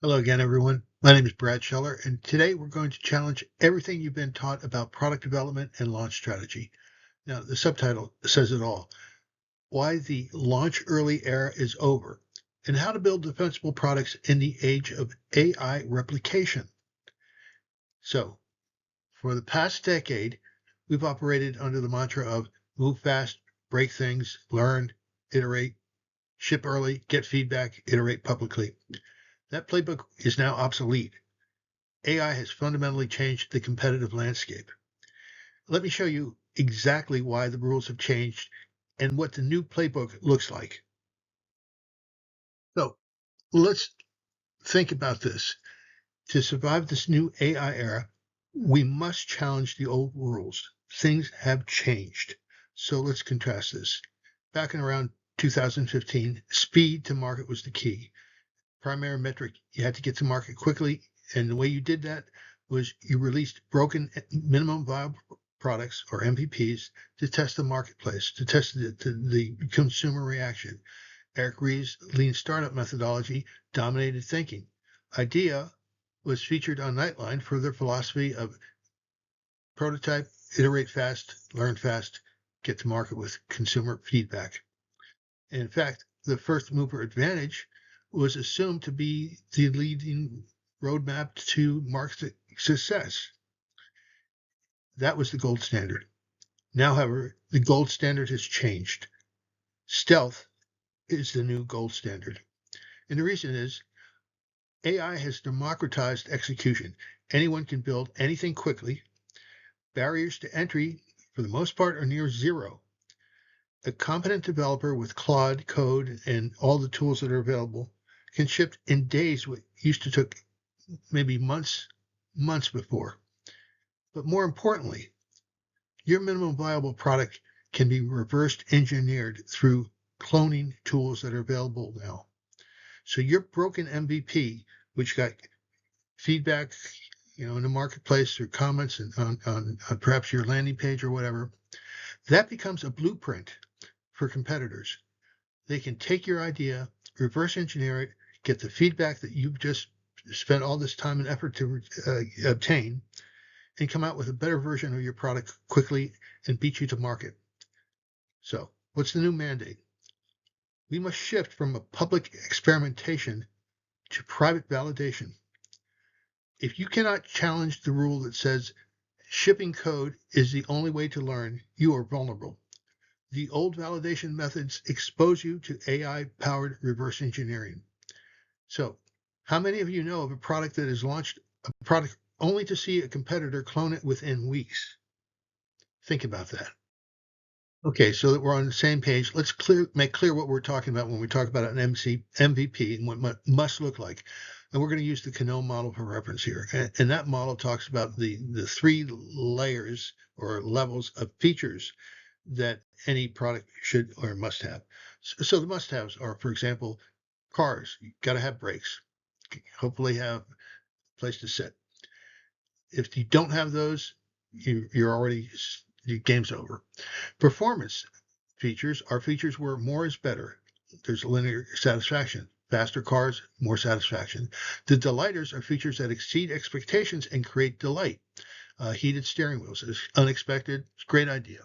Hello again, everyone. My name is Brad Scheller, and today we're going to challenge everything you've been taught about product development and launch strategy. Now, the subtitle says it all: why the launch early era is over, and how to build defensible products in the age of AI replication. So, for the past decade, we've operated under the mantra of move fast, break things, learn, iterate, ship early, get feedback, iterate publicly. That playbook is now obsolete. AI has fundamentally changed the competitive landscape. Let me show you exactly why the rules have changed and what the new playbook looks like. So let's think about this. To survive this new AI era, we must challenge the old rules. Things have changed. So let's contrast this. Back in around 2015, speed to market was the key. Primary metric, you had to get to market quickly. And the way you did that was you released broken minimum viable products or MVPs to test the marketplace, to test the consumer reaction. Eric Ries's lean startup methodology dominated thinking. IDEA was featured on Nightline for their philosophy of prototype, iterate fast, learn fast, get to market with consumer feedback. And in fact, the first mover advantage was assumed to be the leading roadmap to market success. That was the gold standard. Now, however, the gold standard has changed. Stealth is the new gold standard. And the reason is AI has democratized execution. Anyone can build anything quickly. Barriers to entry, for the most part, are near zero. A competent developer with Claude code and all the tools that are available can ship in days what used to take maybe months before. But more importantly, your minimum viable product can be reversed engineered through cloning tools that are available now. So your broken MVP, which got feedback, in the marketplace or comments and on perhaps your landing page or whatever, that becomes a blueprint for competitors. They can take your idea, reverse engineer it, get the feedback that you've just spent all this time and effort to obtain, and come out with a better version of your product quickly and beat you to market. So, what's the new mandate? We must shift from a public experimentation to private validation. If you cannot challenge the rule that says shipping code is the only way to learn, you are vulnerable. The old validation methods expose you to AI-powered reverse engineering. So, how many of you know of a product that has launched a product only to see a competitor clone it within weeks? Think about that. Okay, so that we're on the same page, let's make clear what we're talking about when we talk about an MVP and what must look like. And we're going to use the Cano model for reference here. And that model talks about the three layers or levels of features that any product should or must have. So the must-haves are, for example, cars. You got to have brakes. Hopefully have a place to sit. If you don't have those, you're already, your game's over. Performance features are features where more is better. There's linear satisfaction. Faster cars, more satisfaction. The delighters are features that exceed expectations and create delight. Heated steering wheels is unexpected. It's a great idea.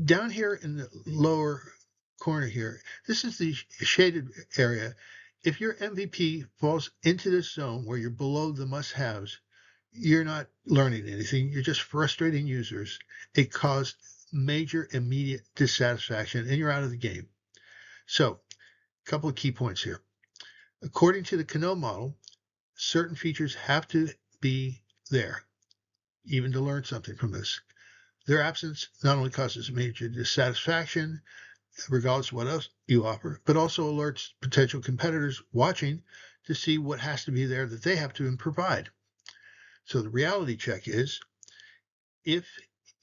Down here in the lower corner here, this is the shaded area. If your MVP falls into this zone where you're below the must-haves, you're not learning anything. You're just frustrating users. It caused major immediate dissatisfaction, and you're out of the game. So, a couple of key points here. According to the Cano model, certain features have to be there, even to learn something from this. Their absence not only causes major dissatisfaction, regardless of what else you offer, but also alerts potential competitors watching to see what has to be there that they have to provide. So the reality check is, if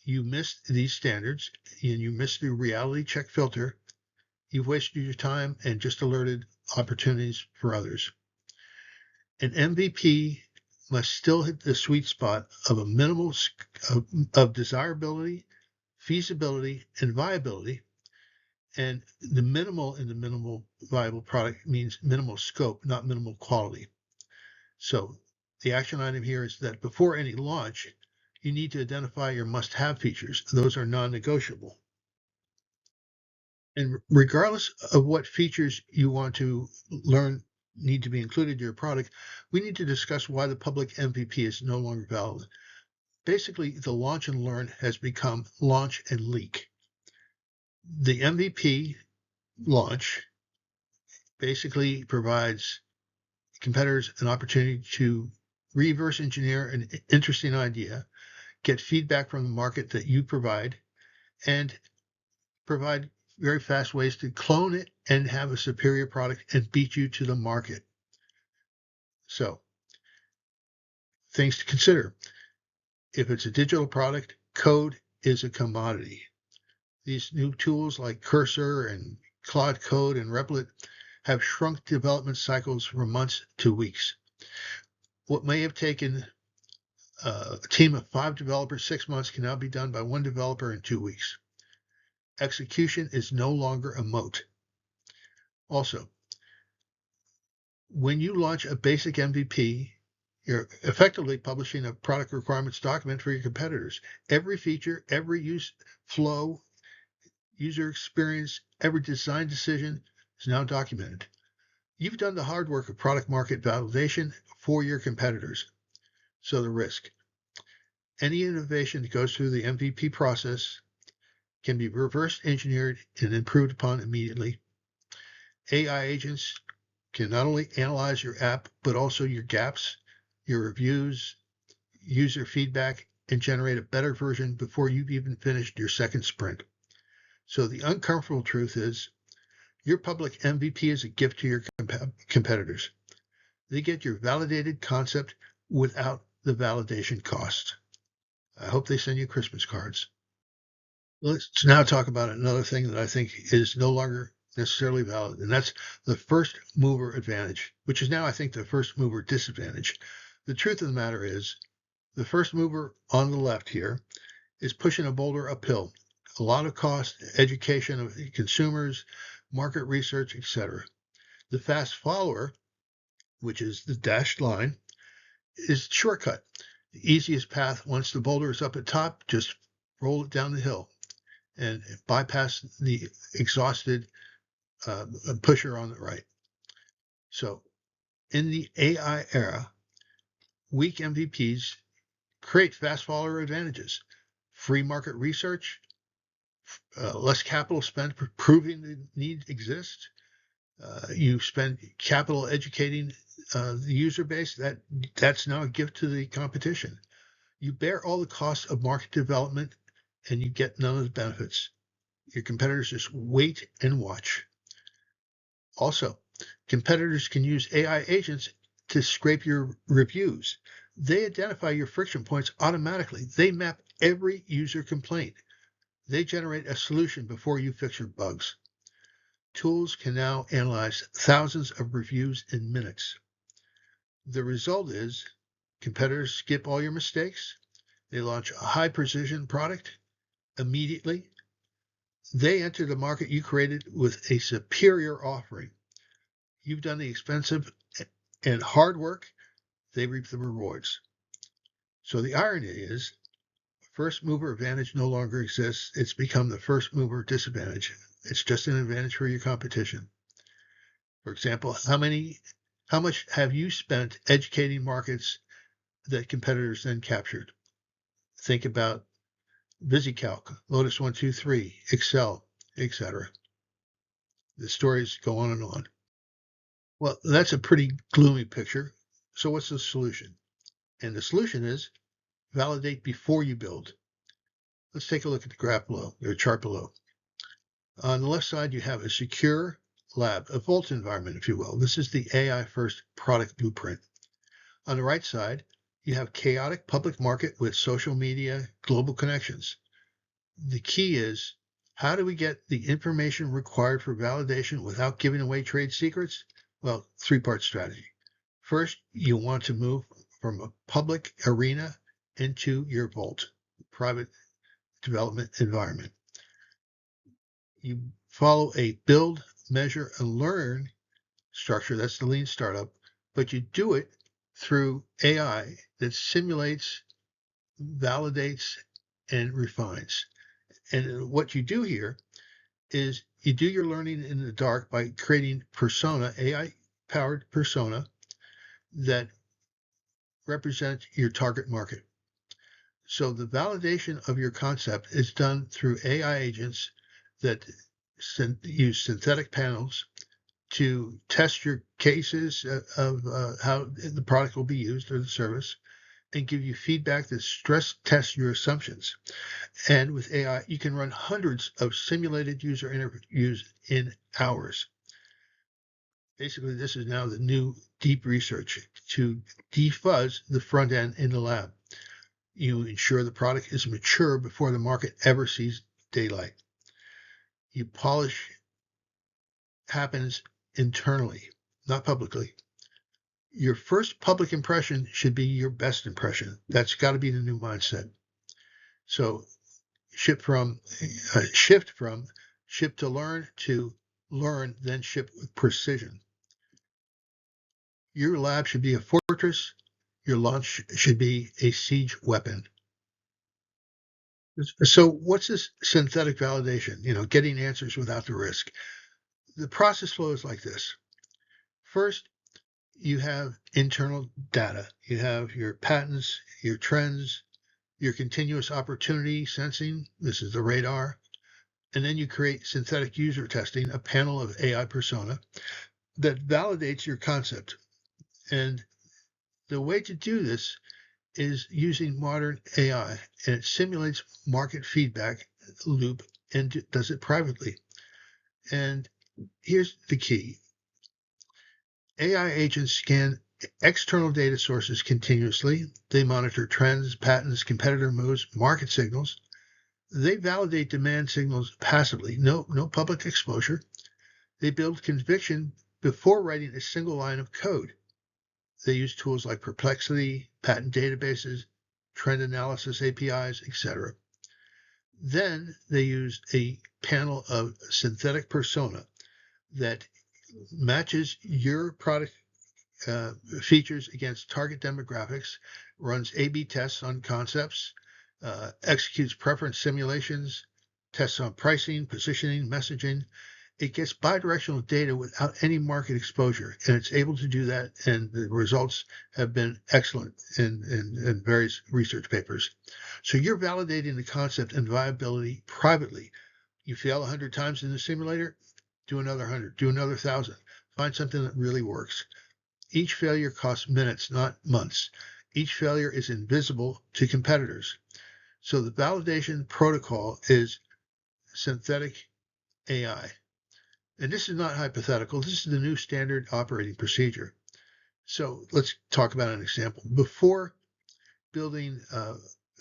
you miss these standards and you miss the reality check filter, you've wasted your time and just alerted opportunities for others. An MVP must still hit the sweet spot of a minimal of desirability, feasibility, and viability, And the minimal in the minimal viable product means minimal scope, not minimal quality. So the action item here is that before any launch, you need to identify your must-have features. Those are non-negotiable. And regardless of what features you want to learn need to be included in your product, we need to discuss why the public MVP is no longer valid. Basically, the launch and learn has become launch and leak. The MVP launch basically provides competitors an opportunity to reverse engineer an interesting idea, get feedback from the market that you provide, and provide very fast ways to clone it and have a superior product and beat you to the market. So, things to consider. If it's a digital product, code is a commodity. These new tools like Cursor and Claude Code and Replit have shrunk development cycles from months to weeks. What may have taken a team of 5 developers 6 months can now be done by 1 developer in 2 weeks. Execution is no longer a moat. Also, when you launch a basic MVP, you're effectively publishing a product requirements document for your competitors. Every feature, every use flow, user experience, every design decision is now documented. You've done the hard work of product market validation for your competitors. So the risk. Any innovation that goes through the MVP process can be reverse engineered and improved upon immediately. AI agents can not only analyze your app, but also your gaps, your reviews, user feedback, and generate a better version before you've even finished your second sprint. So the uncomfortable truth is your public MVP is a gift to your competitors. They get your validated concept without the validation cost. I hope they send you Christmas cards. Let's now talk about another thing that I think is no longer necessarily valid, and that's the first mover advantage, which is now, I think, the first mover disadvantage. The truth of the matter is, the first mover on the left here is pushing a boulder uphill. A lot of cost, education of consumers, market research, etc. The fast follower, which is the dashed line, is shortcut. The easiest path, once the boulder is up at top, just roll it down the hill and bypass the exhausted pusher on the right. So in the AI era, weak MVPs create fast follower advantages. Free market research, less capital spent proving the need exists. You spend capital educating the user base. That's now a gift to the competition. You bear all the costs of market development and you get none of the benefits. Your competitors just wait and watch. Also, competitors can use AI agents to scrape your reviews. They identify your friction points automatically. They map every user complaint. They generate a solution before you fix your bugs. Tools can now analyze thousands of reviews in minutes. The result is competitors skip all your mistakes. They launch a high precision product immediately. They enter the market you created with a superior offering. You've done the expensive and hard work. They reap the rewards. So the irony is, first mover advantage no longer exists. It's become the first mover disadvantage. It's just an advantage for your competition. For example, how much have you spent educating markets that competitors then captured? Think about VisiCalc, Lotus 123, Excel, etc. The stories go on and on. Well, that's a pretty gloomy picture. So what's the solution? And the solution is validate before you build. Let's take a look at the graph below, or chart below. On the left side, you have a secure lab, a vault environment, if you will. This is the AI first product blueprint. On the right side, you have chaotic public market with social media, global connections. The key is, how do we get the information required for validation without giving away trade secrets? Well, 3-part strategy. First, you want to move from a public arena into your vault, private development environment. You follow a build, measure, and learn structure. That's the lean startup. But you do it through AI that simulates, validates, and refines. And what you do here is you do your learning in the dark by creating persona, AI-powered persona that represent your target market. So the validation of your concept is done through AI agents that use synthetic panels to test your cases of how the product will be used or the service and give you feedback that stress tests your assumptions. And with AI, you can run hundreds of simulated user interviews in hours. Basically, this is now the new deep research to defuzz the front end in the lab. You ensure the product is mature before the market ever sees daylight. You polish happens internally, not publicly. Your first public impression should be your best impression. That's got to be the new mindset. So shift from ship to learn, then ship with precision. Your lab should be a fortress. Your launch should be a siege weapon. So what's this synthetic validation? Getting answers without the risk. The process flows like this. First, you have internal data. You have your patents, your trends, your continuous opportunity sensing. This is the radar. And then you create synthetic user testing, a panel of AI persona that validates your concept. And the way to do this is using modern AI, and it simulates market feedback loop and does it privately. And here's the key. AI agents scan external data sources continuously. They monitor trends, patterns, competitor moves, market signals. They validate demand signals passively, no public exposure. They build conviction before writing a single line of code. They use tools like Perplexity, patent databases, trend analysis APIs, etc. Then they use a panel of synthetic persona that matches your product features against target demographics, runs A/B tests on concepts, executes preference simulations, tests on pricing, positioning, messaging. It gets bidirectional data without any market exposure, and it's able to do that, and the results have been excellent in various research papers. So you're validating the concept and viability privately. You fail 100 times in the simulator, do another 100, do another 1,000. Find something that really works. Each failure costs minutes, not months. Each failure is invisible to competitors. So the validation protocol is synthetic AI. And this is not hypothetical. This is the new standard operating procedure. So let's talk about an example. Before building a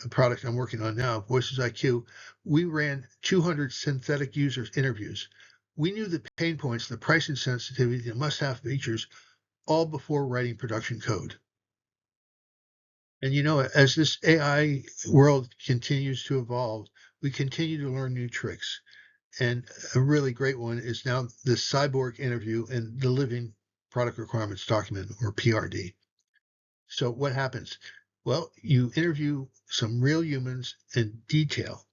product I'm working on now, Voices IQ, we ran 200 synthetic users interviews. We knew the pain points, the pricing sensitivity, the must-have features, all before writing production code. And as this AI world continues to evolve, we continue to learn new tricks. And a really great one is now the Cyborg interview in the Living Product Requirements Document, or PRD. So what happens? Well, you interview some real humans in detail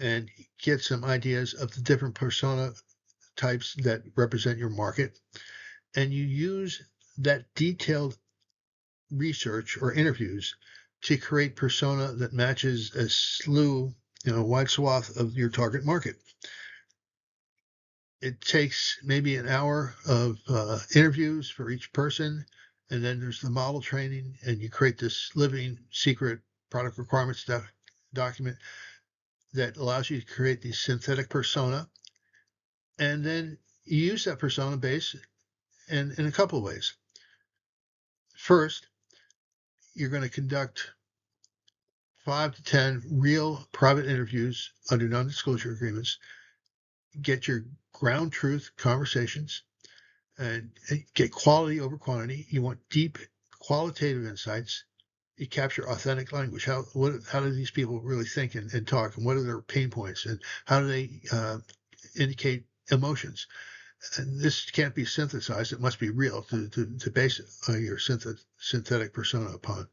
and get some ideas of the different persona types that represent your market. And you use that detailed research or interviews to create persona that matches a wide swath of your target market. It takes maybe an hour of interviews for each person, and then there's the model training, and you create this living secret product requirements document that allows you to create the synthetic persona, and then you use that persona base in a couple of ways. First, you're going to conduct 5 to 10 real private interviews under non-disclosure agreements, get your ground truth conversations, and get quality over quantity. You want deep qualitative insights. You capture authentic language. How do these people really think and talk, and what are their pain points, and how do they indicate emotions. And this can't be synthesized. It must be real to base your synthetic persona upon.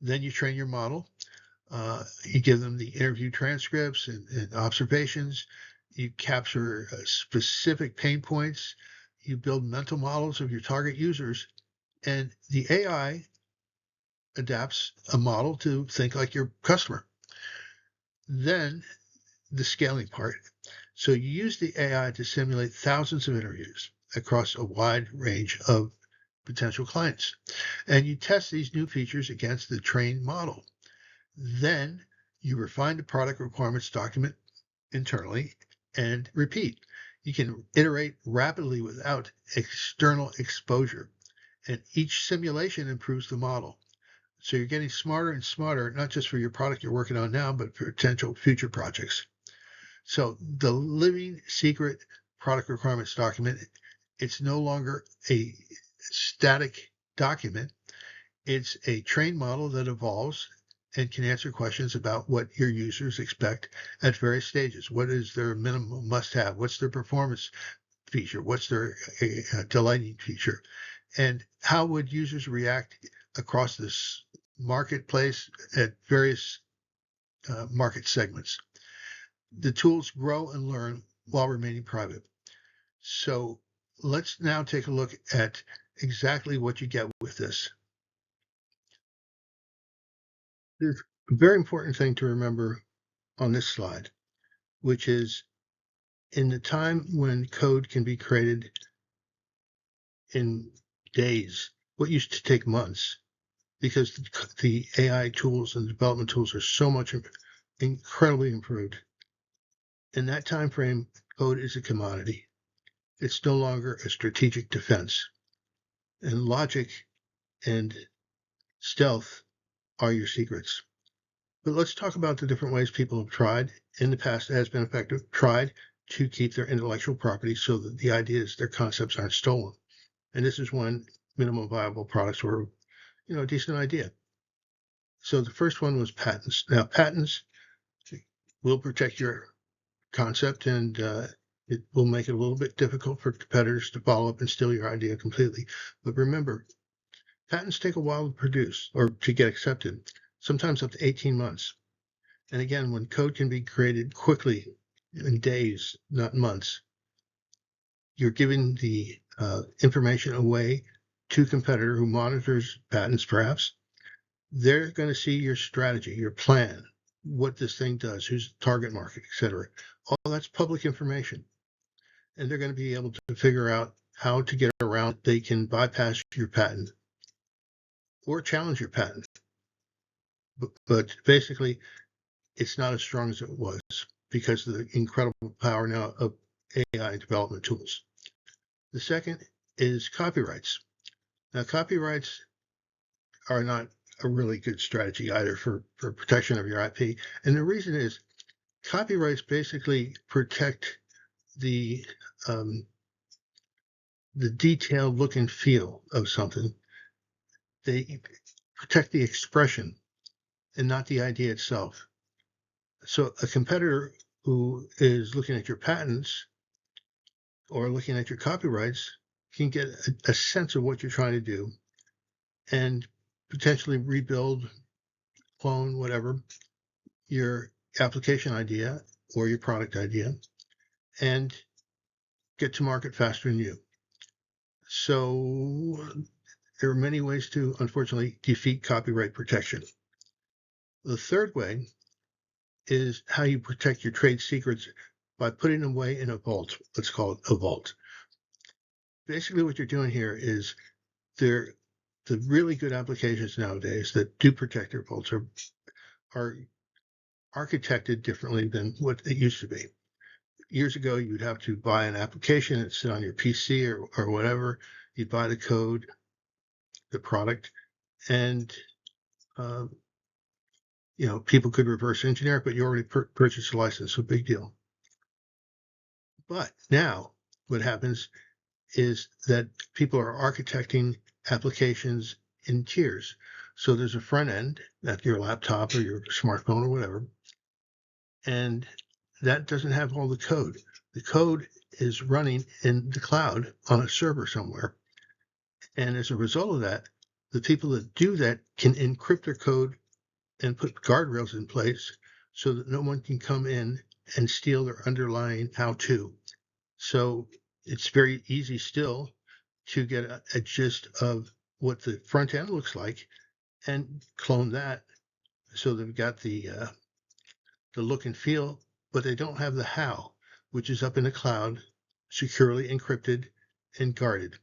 Then you train your model. You give them the interview transcripts and observations. You capture specific pain points. You build mental models of your target users. And the AI adapts a model to think like your customer. Then the scaling part. So you use the AI to simulate thousands of interviews across a wide range of potential clients. And you test these new features against the trained model. Then you refine the product requirements document internally and repeat. You can iterate rapidly without external exposure. And each simulation improves the model. So you're getting smarter and smarter, not just for your product you're working on now, but for potential future projects. So the living secret product requirements document, it's no longer a static document. It's a trained model that evolves and can answer questions about what your users expect at various stages. What is their minimum must-have? What's their performance feature? What's their delighting feature? And how would users react across this marketplace at various market segments? The tools grow and learn while remaining private. So let's now take a look at exactly what you get with this. There's a very important thing to remember on this slide, which is in the time when code can be created in days, what used to take months, because the AI tools and development tools are so much incredibly improved. In that time frame, code is a commodity. It's no longer a strategic defense. And logic and stealth are your secrets. But let's talk about the different ways people have tried in the past, has been effective, tried to keep their intellectual property so that the ideas, their concepts aren't stolen. And this is when minimum viable products were, a decent idea. So the first one was patents. Now, patents will protect your concept, and it will make it a little bit difficult for competitors to follow up and steal your idea completely. But remember, patents take a while to produce or to get accepted, sometimes up to 18 months. And again, when code can be created quickly in days, not months, you're giving the information away to a competitor who monitors patents, perhaps. They're going to see your strategy, your plan, what this thing does, who's the target market, etc. All that's public information. And they're going to be able to figure out how to get around. They can bypass your patent or challenge your patent. But basically, it's not as strong as it was because of the incredible power now of AI development tools. The second is copyrights. Now, copyrights are not a really good strategy either for protection of your IP. And the reason is copyrights basically protect the detailed look and feel of something. They protect the expression and not the idea itself. So a competitor who is looking at your patents or looking at your copyrights can get a sense of what you're trying to do and potentially rebuild, clone, whatever, your application idea or your product idea and get to market faster than you. So there are many ways to, unfortunately, defeat copyright protection. The third way is how you protect your trade secrets by putting them away in a vault. Let's call it a vault. Basically, what you're doing here is the really good applications nowadays that do protect their vaults are architected differently than what it used to be. Years ago, you'd have to buy an application and sit on your PC or whatever. You'd buy the code, the product, and people could reverse engineer it, but you already purchased a license, so big deal. But now what happens is that people are architecting applications in tiers. So there's a front end, that's your laptop or your smartphone or whatever, and that doesn't have all the code. The code is running in the cloud on a server somewhere. And as a result of that, the people that do that can encrypt their code and put guardrails in place so that no one can come in and steal their underlying how-to. So it's very easy still to get a gist of what the front end looks like and clone that. So they've got the look and feel, but they don't have the how, which is up in the cloud, securely encrypted and guarded.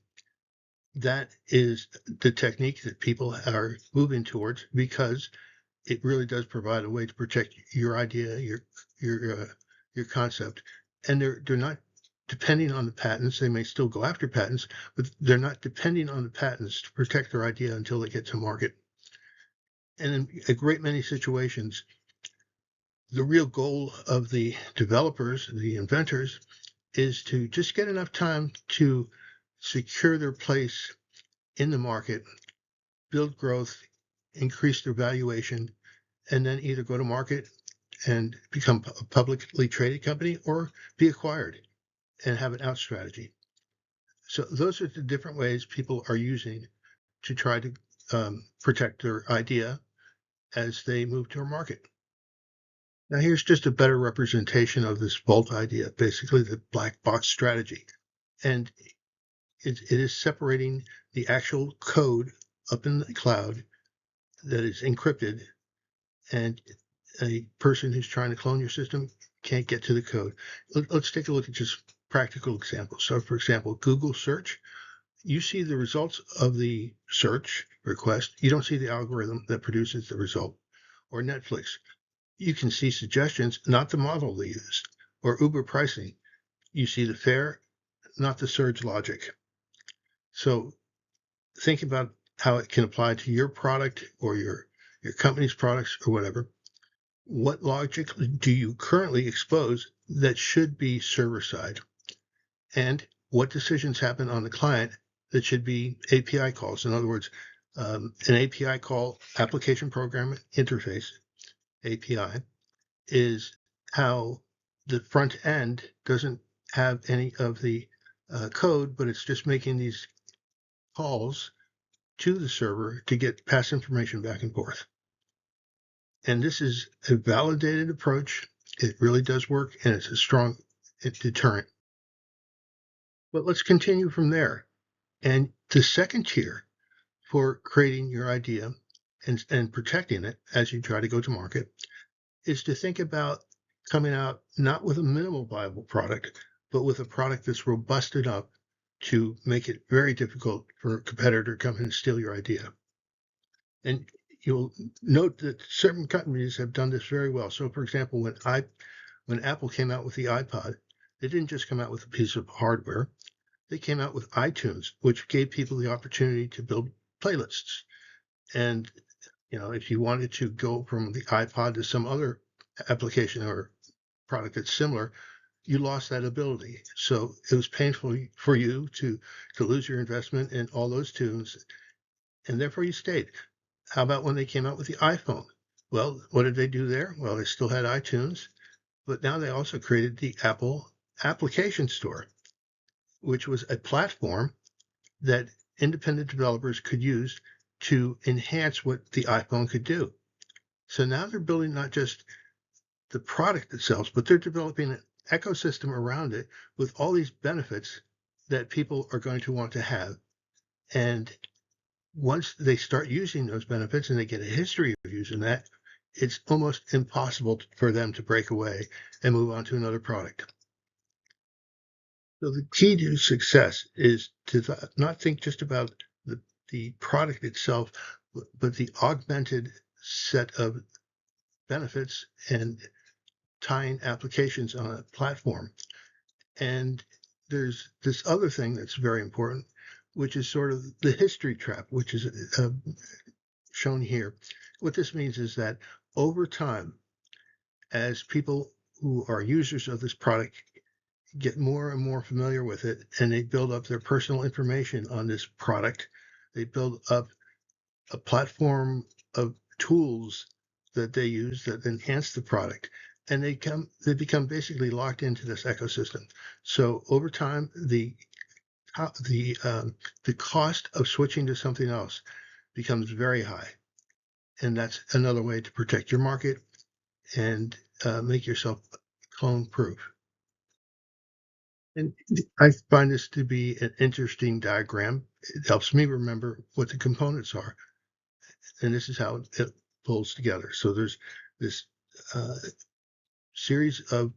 That is the technique that people are moving towards because it really does provide a way to protect your idea, your concept, and they're not depending on the patents. They may still go after patents, but they're not depending on the patents to protect their idea until they get to market. And in a great many situations, the real goal of the developers, the inventors, is to just get enough time to secure their place in the market, build growth, increase their valuation, and then either go to market and become a publicly traded company or be acquired and have an out strategy. So those are the different ways people are using to try to protect their idea as they move to a market. Now here's just a better representation of this vault idea, basically the black box strategy. And it is separating the actual code up in the cloud that is encrypted, and a person who's trying to clone your system can't get to the code. Let's take a look at just practical examples. So for example, Google search, you see the results of the search request. You don't see the algorithm that produces the result. Or Netflix, you can see suggestions, not the model they used. Or Uber pricing, you see the fare, not the surge logic. So think about how it can apply to your product or your company's products or whatever. What logic do you currently expose that should be server side? And what decisions happen on the client that should be API calls? In other words, an API call, application program interface, API, is how the front end doesn't have any of the code, but it's just making these calls to the server to get pass information back and forth. And this is a validated approach. It really does work, and it's a strong deterrent. But let's continue from there. And the second tier for creating your idea and protecting it as you try to go to market is to think about coming out not with a minimal viable product, but with a product that's robust enough to make it very difficult for a competitor to come in and steal your idea. And you'll note that certain companies have done this very well. So, for example, when Apple came out with the iPod, they didn't just come out with a piece of hardware. They came out with iTunes, which gave people the opportunity to build playlists. And if you wanted to go from the iPod to some other application or product that's similar, you lost that ability. So it was painful for you to lose your investment in all those tunes, and therefore you stayed. How about when they came out with the iPhone? Well, what did they do there? Well, they still had iTunes, but now they also created the Apple Application Store, which was a platform that independent developers could use to enhance what the iPhone could do. So now they're building not just the product itself, but they're developing an ecosystem around it with all these benefits that people are going to want to have. And once they start using those benefits and they get a history of using that, it's almost impossible for them to break away and move on to another product. So the key to success is to not think just about the product itself, but the augmented set of benefits and tying applications on a platform. And there's this other thing that's very important, which is sort of the history trap, which is shown here. What this means is that over time, as people who are users of this product get more and more familiar with it, and they build up their personal information on this product, they build up a platform of tools that they use that enhance the product. and they become basically locked into this ecosystem. So over time, the cost of switching to something else becomes very high, and that's another way to protect your market and make yourself clone proof. And I find this to be an interesting diagram. It helps me remember what the components are, and this is how it pulls together. So there's this uh, series of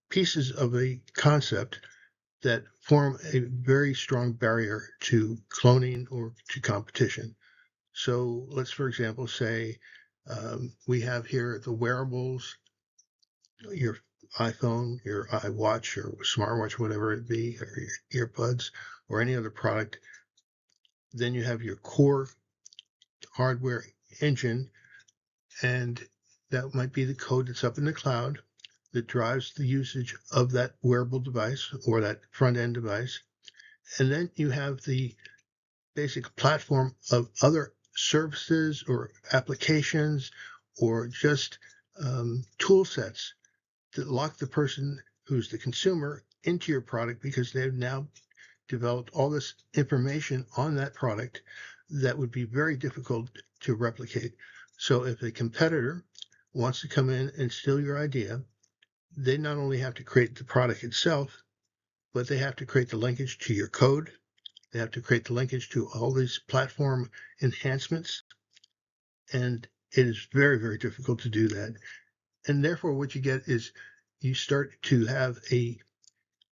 pieces of a concept that form a very strong barrier to cloning or to competition. So let's, for example, say we have here the wearables, your iPhone, your iWatch, or smartwatch, whatever it be, or your earbuds, or any other product. Then you have your core hardware engine, and that might be the code that's up in the cloud that drives the usage of that wearable device or that front end device. And then you have the basic platform of other services or applications or just tool sets that lock the person who's the consumer into your product because they've now developed all this information on that product that would be very difficult to replicate. So if a competitor wants to come in and steal your idea, they not only have to create the product itself, but they have to create the linkage to your code. They have to create the linkage to all these platform enhancements. And it is very, very difficult to do that. And therefore, what you get is you start to have a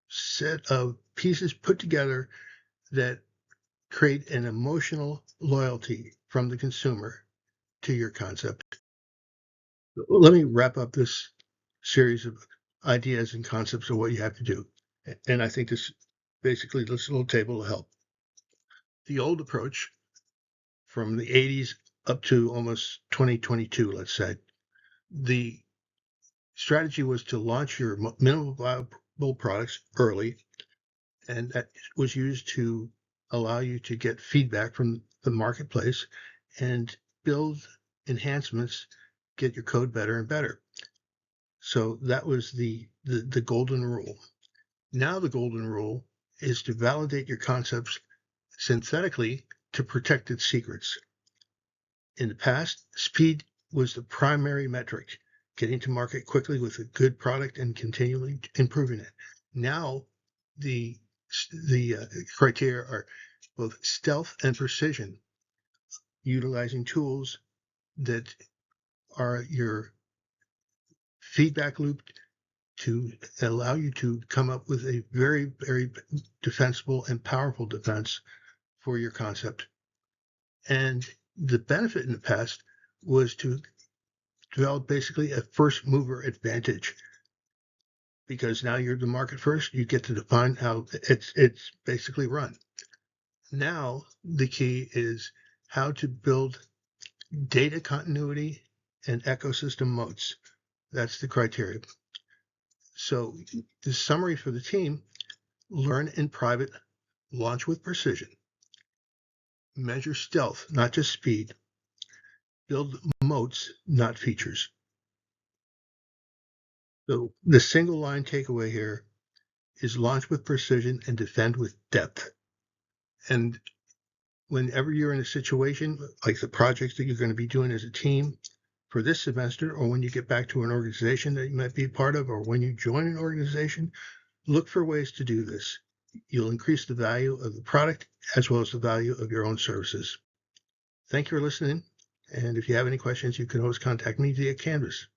set of pieces put together that create an emotional loyalty from the consumer to your concept. Let me wrap up this series of ideas and concepts of what you have to do. And I think this little table will help. The old approach from the 80s up to almost 2022, let's say, the strategy was to launch your minimum viable products early, and that was used to allow you to get feedback from the marketplace and build enhancements, get your code better and better. So that was the golden rule. Now the golden rule is to validate your concepts synthetically to protect its secrets. In the past, speed was the primary metric, getting to market quickly with a good product and continually improving it. Now, the criteria are both stealth and precision, utilizing tools that are your feedback loop to allow you to come up with a very, very defensible and powerful defense for your concept. And the benefit in the past was to develop basically a first mover advantage because now you're the market first. You get to define how it's basically run. Now the key is how to build data continuity and ecosystem moats. That's the criteria. So the summary for the team: learn in private, launch with precision, measure stealth, not just speed, build moats, not features. So the single line takeaway here is launch with precision and defend with depth. And whenever you're in a situation like the projects that you're going to be doing as a team for this semester, or when you get back to an organization that you might be part of, or when you join an organization, look for ways to do this. You'll increase the value of the product as well as the value of your own services. Thank you for listening. And if you have any questions, you can always contact me via Canvas.